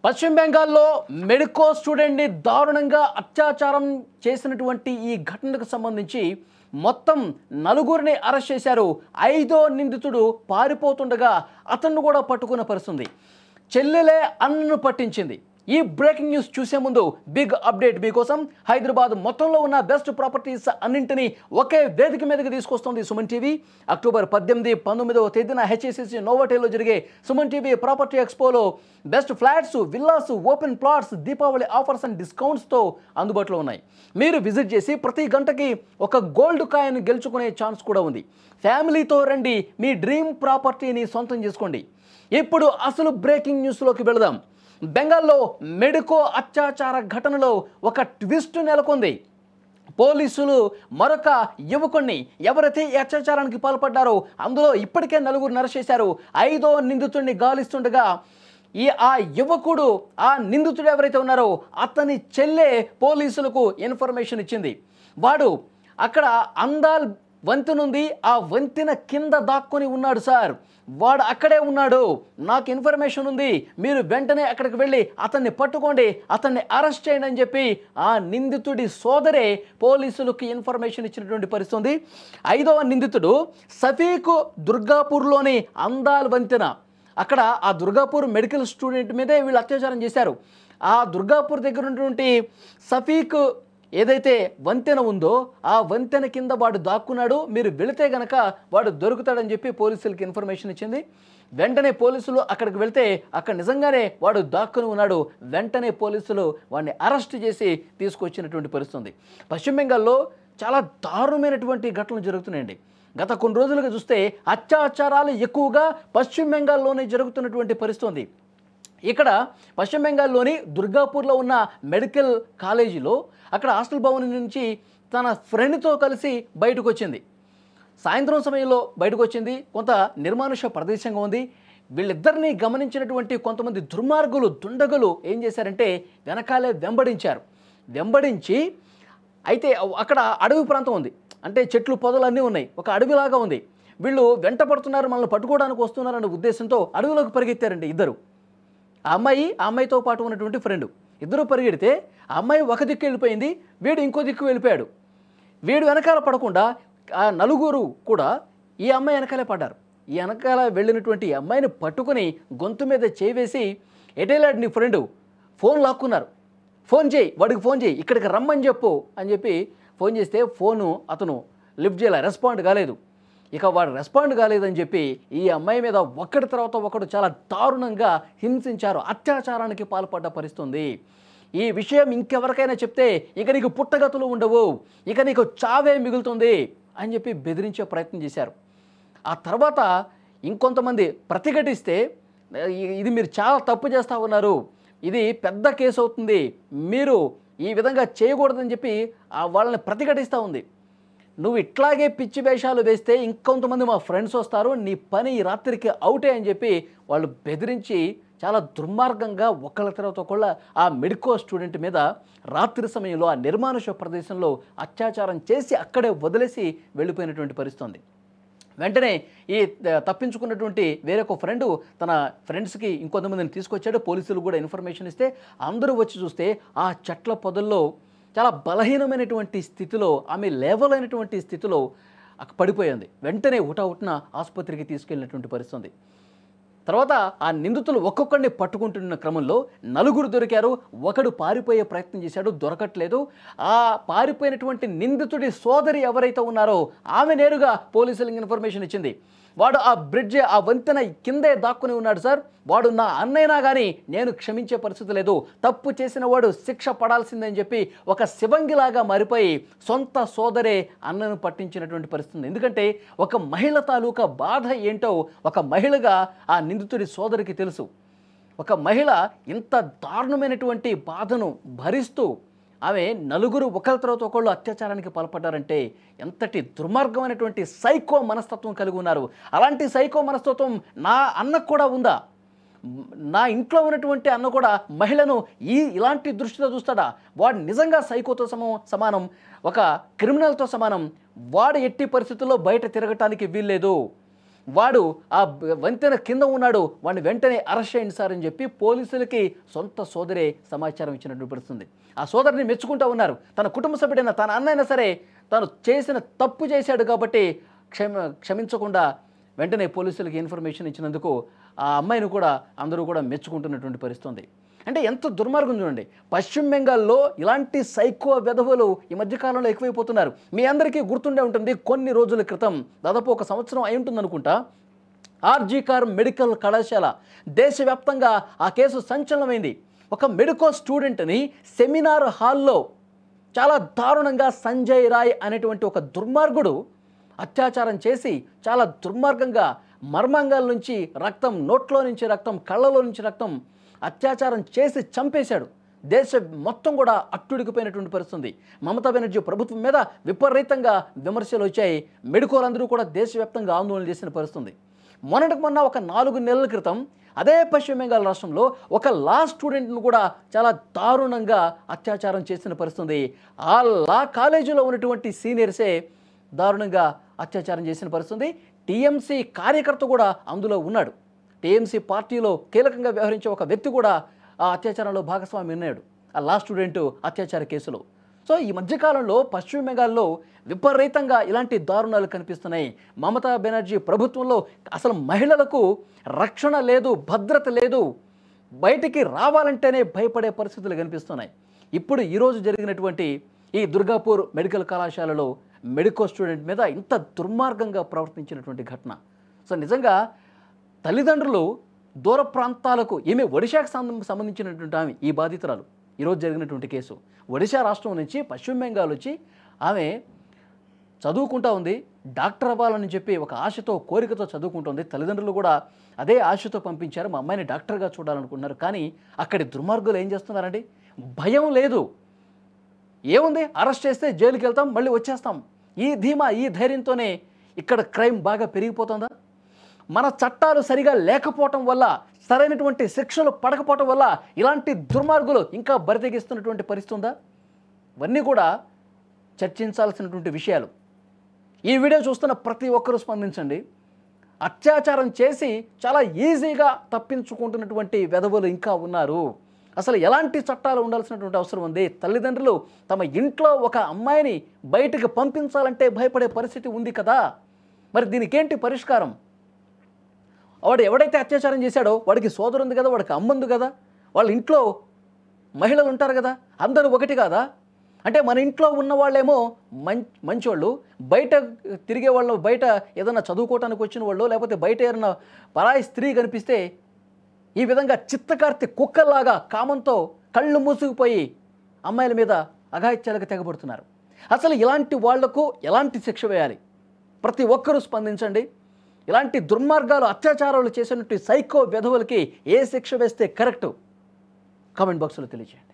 పశ్చిమ బెంగాల్లో మెడికో స్టూడెంట్ని దారుణంగా అత్యాచారం చేసినటువంటి ఈ ఘటనకు సంబంధించి మొత్తం నలుగురిని అరెస్ట్ చేశారు. 5వ నిందితుడు పారిపోతుండగా అతన్ని కూడా పట్టుకున్న పరిస్థితి. చెల్లెలే అన్నను పట్టించింది. ఈ బ్రేకింగ్ న్యూస్ చూసే ముందు బిగ్ అప్డేట్ మీకోసం. హైదరాబాద్ మొత్తంలో ఉన్న బెస్ట్ ప్రాపర్టీస్ అన్నింటినీ ఒకే వేదిక మీదకి తీసుకొస్తుంది సుమన్ టీవీ. అక్టోబర్ 18, 19వ తేదీన హెచ్ఎస్సిసి నోవాటెల్లో జరిగే సుమన్ టీవీ ప్రాపర్టీ ఎక్స్పోలో best flats, villas, open plots, Deepavali offers and డిస్కౌంట్స్తో అందుబాటులో ఉన్నాయి. మీరు విజిట్ చేసి ప్రతి గంటకి ఒక గోల్డ్ కాయిన్ గెలుచుకునే ఛాన్స్ కూడా ఉంది. ఫ్యామిలీతో రండి, మీ డ్రీమ్ ప్రాపర్టీని సొంతం చేసుకోండి. ఇప్పుడు అసలు బ్రేకింగ్ న్యూస్లోకి వెళదాం. బెంగాల్లో మెడికో అత్యాచార ఘటనలో ఒక ట్విస్ట్ నెలకొంది. పోలీసులు మరొక యువకుడిని ఎవరైతే ఈ అత్యాచారానికి పాల్పడ్డారో అందులో ఇప్పటికే 4గురిని అరెస్ట్ చేశారు. 5వ నిందితుడిని గాలిస్తుండగా ఆ యువకుడు, ఆ నిందితుడు ఎవరైతే ఉన్నారో అతని చెల్లె పోలీసులకు ఇన్ఫర్మేషన్ ఇచ్చింది. వాడు అక్కడ అందాల్ వంతెన ఉంది, ఆ వంతెన కింద దాక్కుని ఉన్నాడు సార్, వాడు అక్కడే ఉన్నాడు, నాకు ఇన్ఫర్మేషన్ ఉంది, మీరు వెంటనే అక్కడికి వెళ్ళి అతన్ని పట్టుకోండి, అతన్ని అరెస్ట్ చేయండి అని చెప్పి ఆ నిందితుడి సోదరే పోలీసులకు ఇన్ఫర్మేషన్ ఇచ్చినటువంటి పరిస్థితి ఉంది. 5వ నిందితుడు సఫీక్ దుర్గాపూర్లోని అందాల్ వంతెన, అక్కడ ఆ దుర్గాపూర్ మెడికల్ స్టూడెంట్ మీదే వీళ్ళు అత్యాచారం చేశారు. ఆ దుర్గాపూర్ దగ్గర ఉన్నటువంటి సఫీక్ ఏదైతే వంతెన ఉందో ఆ వంతెన కింద వాడు దాక్కున్నాడు, మీరు వెళితే గనక వాడు దొరుకుతాడని చెప్పి పోలీసులకి ఇన్ఫర్మేషన్ ఇచ్చింది. వెంటనే పోలీసులు అక్కడికి వెళ్తే అక్కడ నిజంగానే వాడు దాక్కుని ఉన్నాడు. వెంటనే పోలీసులు వాడిని అరెస్ట్ చేసి తీసుకొచ్చినటువంటి పరిస్థితి. పశ్చిమ బెంగాల్లో చాలా దారుణమైనటువంటి ఘటనలు జరుగుతున్నాయండి. గత కొన్ని రోజులుగా చూస్తే అత్యాచారాలు ఎక్కువగా పశ్చిమ బెంగాల్లోనే జరుగుతున్నటువంటి పరిస్థితి. ఇక్కడ పశ్చిమ బెంగాల్లోని దుర్గాపూర్లో ఉన్న మెడికల్ కాలేజీలో అక్కడ హాస్టల్ భవన్ నుంచి తన ఫ్రెండ్తో కలిసి బయటకు వచ్చింది. సాయంత్రం సమయంలో బయటకు వచ్చింది. కొంత నిర్మానుష్య ప్రదేశంగా ఉంది. వీళ్ళిద్దరినీ గమనించినటువంటి కొంతమంది దుర్మార్గులు, దుండగులు ఏం చేశారంటే వెనకాలే వెంబడించి అయితే అక్కడ అడవి ప్రాంతం ఉంది, అంటే చెట్లు పొదలు అన్నీ ఉన్నాయి, ఒక అడవిలాగా ఉంది. వీళ్ళు వెంట పడుతున్నారు, మనల్ని పట్టుకోవడానికి వస్తున్నారనే ఉద్దేశంతో అడవిలోకి పరిగెత్తారండి ఇద్దరు. ఆ అమ్మాయితో పాటు ఉన్నటువంటి ఫ్రెండ్ ఇద్దరు పరిగెడితే ఆ అమ్మాయి ఒక దిక్కు వెళ్ళిపోయింది, వీడు ఇంకో దిక్కు వెళ్ళిపోయాడు. వీడు వెనకాల పడకుండా ఆ 4గురు కూడా ఈ అమ్మాయి వెనకాలే పడ్డారు. ఈ వెనకాల వెళ్ళినటువంటి అమ్మాయిని పట్టుకుని గొంతు మీద చేవేసి ఎటేలాడు నీ ఫ్రెండు, ఫోన్ లాక్కున్నారు, ఫోన్ చేయి, వాడికి ఫోన్ చేయి, ఇక్కడికి రమ్మని చెప్పు అని చెప్పి ఫోన్ చేస్తే ఫోను అతను లిఫ్ట్ చేయలే, రెస్పాండ్ కాలేదు. ఇక వాడు రెస్పాండ్ కాలేదని చెప్పి ఈ అమ్మాయి మీద ఒకటి తర్వాత ఒకడు చాలా దారుణంగా హింసించారు, అత్యాచారానికి పాల్పడ్డ పరిస్థితుంది. ఈ విషయం ఇంకెవరికైనా చెప్తే ఇక నీకు పుట్టగతులు ఉండవు, ఇక నీకు చావే మిగులుతుంది అని చెప్పి బెదిరించే ప్రయత్నం చేశారు. ఆ తర్వాత ఇంకొంతమంది ప్రతిఘటిస్తే ఇది మీరు చాలా తప్పు చేస్తూ ఉన్నారు, ఇది పెద్ద కేసు అవుతుంది, మీరు ఈ విధంగా చేయకూడదని చెప్పి వాళ్ళని ప్రతిఘటిస్తూ ఉంది. నువ్వు ఇట్లాగే పిచ్చి వేషాలు వేస్తే ఇంకొంతమంది మా ఫ్రెండ్స్ వస్తారు, నీ పని ఈ రాత్రికి అవుటే అని చెప్పి వాళ్ళు బెదిరించి చాలా దుర్మార్గంగా ఒకళ్ళ తర్వాత ఒకళ్ళ ఆ మెడికో స్టూడెంట్ మీద రాత్రి సమయంలో ఆ నిర్మానుష్య ప్రదేశంలో అత్యాచారం చేసి అక్కడే వదిలేసి వెళ్ళిపోయినటువంటి పరిస్థితి. వెంటనే ఈ తప్పించుకున్నటువంటి వేరొక ఫ్రెండు తన ఫ్రెండ్స్కి ఇంకొంతమందిని తీసుకొచ్చాడు. పోలీసులు కూడా ఇన్ఫర్మేషన్ ఇస్తే అందరూ వచ్చి చూస్తే ఆ చెట్ల పొదల్లో చాలా బలహీనమైనటువంటి స్థితిలో, ఆమె లేవలైనటువంటి స్థితిలో పడిపోయింది. వెంటనే హుటాహుటిన ఆసుపత్రికి తీసుకెళ్ళినటువంటి పరిస్థితి. తర్వాత ఆ నిందితులు ఒక్కొక్కడిని పట్టుకుంటున్న క్రమంలో 4గురు దొరికారు. ఒకడు పారిపోయే ప్రయత్నం చేశాడు, దొరకట్లేదు. ఆ పారిపోయినటువంటి నిందితుడి సోదరి ఎవరైతే ఉన్నారో ఆమె నేరుగా పోలీసులకు ఇన్ఫర్మేషన్ ఇచ్చింది. వాడు ఆ బ్రిడ్జ్, ఆ వంతెన కిందే దాక్కుని ఉన్నాడు సార్, వాడు నా అన్నైనా కానీ నేను క్షమించే పరిస్థితి లేదు, తప్పు చేసిన వాడు శిక్ష పడాల్సిందని చెప్పి ఒక శివంగిలాగా మారిపోయి సొంత సోదరే అన్నను పట్టించినటువంటి పరిస్థితి. ఎందుకంటే ఒక మహిళ తాలూకా బాధ ఏంటో ఒక మహిళగా ఆ నిందితుడి సోదరికి తెలుసు. ఒక మహిళ ఇంత దారుణమైనటువంటి బాధను భరిస్తూ ఆమె 4గురు ఒకరి తర్వాత ఒకళ్ళు అత్యాచారానికి పాల్పడ్డారంటే ఎంతటి దుర్మార్గమైనటువంటి సైకో మనస్తత్వం కలిగి ఉన్నారు. అలాంటి సైకో మనస్తత్వం నా అన్నకు కూడా ఉందా? నా ఇంట్లో ఉన్నటువంటి అన్న కూడా మహిళను ఇలాంటి దృష్టితో చూస్తాడా? వాడు నిజంగా సైకోతో సమానం, ఒక క్రిమినల్తో సమానం. వాడు ఎట్టి పరిస్థితుల్లో బయట తిరగటానికి వీల్లేదు. వాడు ఆ వంతెన కింద ఉన్నాడు, వాడిని వెంటనే అరెస్ట్ చేయండి సార్ అని చెప్పి పోలీసులకి సొంత సోదరే సమాచారం ఇచ్చినట్టు పరిస్థితుంది. ఆ సోదరిని మెచ్చుకుంటూ ఉన్నారు. తన కుటుంబ సభ్యుడైన తన అన్నైనా సరే తను చేసిన తప్పు చేశాడు కాబట్టి క్షమించకుండా వెంటనే పోలీసులకి ఇన్ఫర్మేషన్ ఇచ్చినందుకు ఆ అమ్మాయిని కూడా అందరూ కూడా మెచ్చుకుంటున్నటువంటి పరిస్థితుంది. అంటే ఎంత దుర్మార్గం చూడండి. పశ్చిమ బెంగాల్లో ఇలాంటి సైకో వెధవలు ఈ మధ్యకాలంలో ఎక్కువైపోతున్నారు. మీ అందరికీ గుర్తుండే ఉంటుంది, కొన్ని రోజుల క్రితం దాదాపు 1 సంవత్సరం అయి ఉంటుంది అనుకుంటా, ఆర్జీ కర్ మెడికల్ కళాశాల దేశవ్యాప్తంగా ఆ కేసు సంచలనమైంది. ఒక మెడికల్ స్టూడెంట్ని సెమినార్ హాల్లో చాలా దారుణంగా సంజయ్ రాయ్ అనేటువంటి ఒక దుర్మార్గుడు అత్యాచారం చేసి చాలా దుర్మార్గంగా మర్మాంగాల నుంచి రక్తం, నోట్లో నుంచి రక్తం, కళ్ళలో నుంచి రక్తం అత్యాచారం చేసి చంపేశాడు. దేశం మొత్తం కూడా అట్టుడికిపోయినటువంటి పరిస్థితుంది. మమతా బెనర్జీ ప్రభుత్వం మీద విపరీతంగా విమర్శలు వచ్చాయి. మెడికోలు అందరూ కూడా దేశవ్యాప్తంగా ఆందోళన చేసిన పరిస్థితుంది. మొన్న ఒక 4 నెలల క్రితం అదే పశ్చిమ బెంగాల్ రాష్ట్రంలో ఒక లా స్టూడెంట్ను కూడా చాలా దారుణంగా అత్యాచారం చేసిన పరిస్థితుంది. ఆ లా కాలేజీలో ఉన్నటువంటి సీనియర్సే దారుణంగా అత్యాచారం చేసిన పరిస్థితుంది. టీఎంసీ కార్యకర్త కూడా అందులో ఉన్నాడు. టీఎంసీ పార్టీలో కీలకంగా వ్యవహరించే ఒక వ్యక్తి కూడా ఆ అత్యాచారంలో భాగస్వామి ఉన్నాడు, ఆ లా స్టూడెంట్ అత్యాచార కేసులో. సో ఈ మధ్యకాలంలో పశ్చిమ బెంగాల్లో విపరీతంగా ఇలాంటి దారుణాలు కనిపిస్తున్నాయి. మమతా బెనర్జీ ప్రభుత్వంలో అసలు మహిళలకు రక్షణ లేదు, భద్రత లేదు, బయటికి రావాలంటేనే భయపడే పరిస్థితులు కనిపిస్తున్నాయి. ఇప్పుడు ఈరోజు జరిగినటువంటి ఈ దుర్గాపూర్ మెడికల్ కళాశాలలో మెడికల్ స్టూడెంట్ మీద ఇంత దుర్మార్గంగా ప్రవర్తించినటువంటి ఘటన. సో నిజంగా తల్లిదండ్రులు దూర ప్రాంతాలకు, ఈమె ఒడిశాకు సంబంధించినటువంటి ఆమె ఈ బాధితురాలు. ఈరోజు జరిగినటువంటి కేసు ఒడిశా రాష్ట్రం నుంచి పశ్చిమ బెంగాల్ వచ్చి ఆమె చదువుకుంటా ఉంది. డాక్టర్ అవ్వాలని చెప్పి ఒక ఆశతో, కోరికతో చదువుకుంటుంది. తల్లిదండ్రులు కూడా అదే ఆశతో పంపించారు, మా అమ్మాయిని డాక్టర్గా చూడాలనుకున్నారు. కానీ అక్కడి దుర్మార్గులు ఏం చేస్తున్నారండి? భయం లేదు, ఏముంది, అరెస్ట్ చేస్తే జైలుకి వెళ్తాం, మళ్ళీ వచ్చేస్తాం, ఈ ధీమా, ఈ ధైర్యంతోనే ఇక్కడ క్రైమ్ బాగా పెరిగిపోతుందా? మన చట్టాలు సరిగా లేకపోవటం వల్ల, సరైనటువంటి శిక్షలు పడకపోవటం వల్ల ఇలాంటి దుర్మార్గులు ఇంకా బరితెగిస్తున్నటువంటి పరిస్థితి ఉందా? ఇవన్నీ కూడా చర్చించాల్సినటువంటి విషయాలు. ఈ వీడియో చూస్తున్న ప్రతి ఒక్కరూ స్పందించండి. అత్యాచారం చేసి చాలా ఈజీగా తప్పించుకుంటున్నటువంటి వెధవలు ఇంకా ఉన్నారు. అసలు ఎలాంటి చట్టాలు ఉండాల్సినటువంటి అవసరం ఉంది? తల్లిదండ్రులు తమ ఇంట్లో ఒక అమ్మాయిని బయటకు పంపించాలంటే భయపడే పరిస్థితి ఉంది కదా. మరి దీనికేంటి పరిష్కారం? వాడు ఎవడైతే అత్యాచారం చేశాడో వాడికి సోదరు ఉంది కదా, వాడికి అమ్మ ఉంది కదా, వాళ్ళ ఇంట్లో మహిళలు ఉంటారు కదా, అందరూ ఒకటి కాదా? అంటే మన ఇంట్లో ఉన్న వాళ్ళేమో మంచివాళ్ళు, బయట తిరిగే వాళ్ళు, బయట ఏదైనా చదువుకోవటానికి వచ్చిన వాళ్ళు, లేకపోతే బయట ఏదైనా పరాయి స్త్రీ కనిపిస్తే ఈ విధంగా చిత్తకార్తె కుక్కల్లాగా కామంతో కళ్ళు మూసుకుపోయి అమ్మాయిల మీద అఘాయిత్యాలకు తెగబడుతున్నారు. అసలు ఇలాంటి వాళ్లకు ఎలాంటి శిక్ష వేయాలి? ప్రతి ఒక్కరూ స్పందించండి. ఇలాంటి దుర్మార్గాలు, అత్యాచారాలు చేసినట్టు సైకో వెధవులకి ఏ శిక్ష వేస్తే కరెక్టు? కామెంట్ బాక్స్లో తెలియజేయండి.